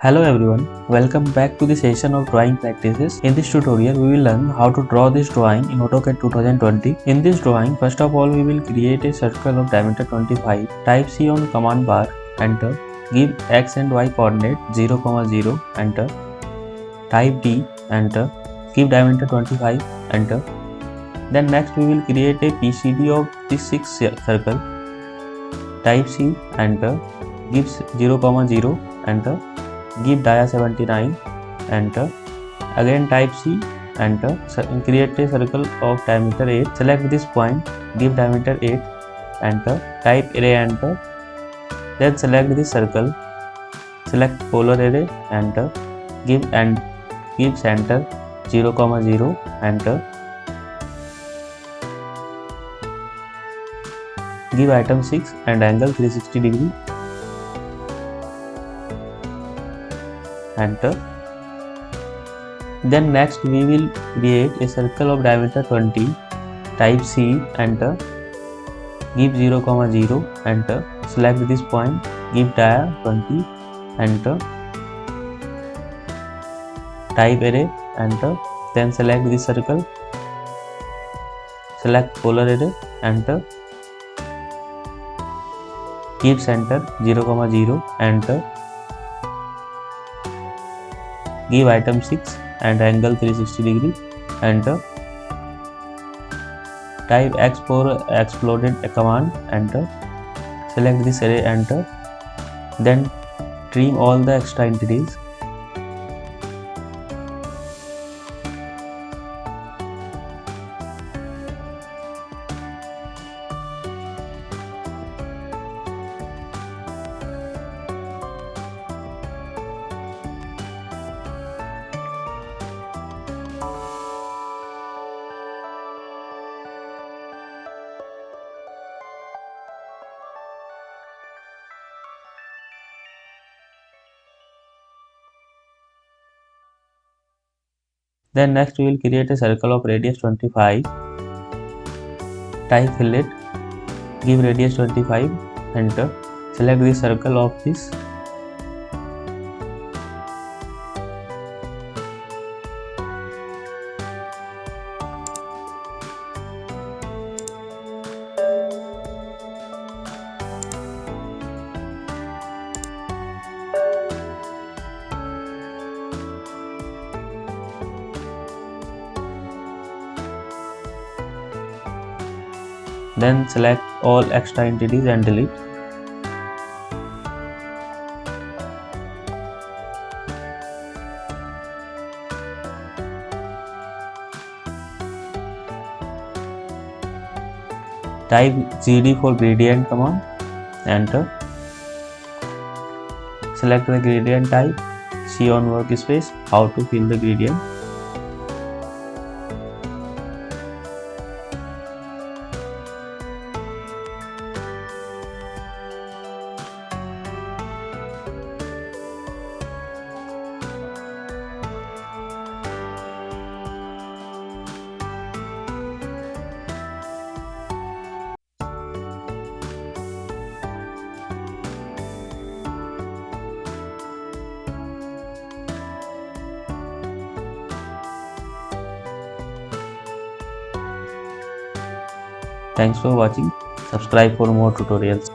Hello everyone, welcome back to the session of drawing practices. In this tutorial, we will learn how to draw this drawing in AutoCAD 2020. In this drawing, first of all, we will create a circle of diameter 25. Type C on command bar, enter. Give X and Y coordinate 0, 0, enter. Type D, enter. Give diameter 25, enter. Then next we will create a PCD of this 6 circle. Type C, enter. Give 0, 0, enter. Give dia 79, enter. Again type C, enter. Create a circle of diameter 8. Select this point, give diameter 8, enter. Type array, enter. Then select this circle, select polar array, enter. Give center 0, 0, enter. Give item 6 and angle 360 degree, enter. Then next we will create a circle of diameter 20. Type C, enter. Give 0, 0, enter. Select this point, give dia 20, enter. Type array, enter. Then select this circle, select polar array, enter. Give center 0, 0, enter. Give item 6 and angle 360 degree, enter. Type X for exploded command, enter. Select this array, enter. Then trim all the extra entities. Then next we will create a circle of radius 25. Type fillet, give radius 25, enter. Select the circle of this. Then select all extra entities and delete. Type GD for gradient command, enter. Select the gradient type, see on workspace how to fill the gradient. Thanks for watching. Subscribe for more tutorials.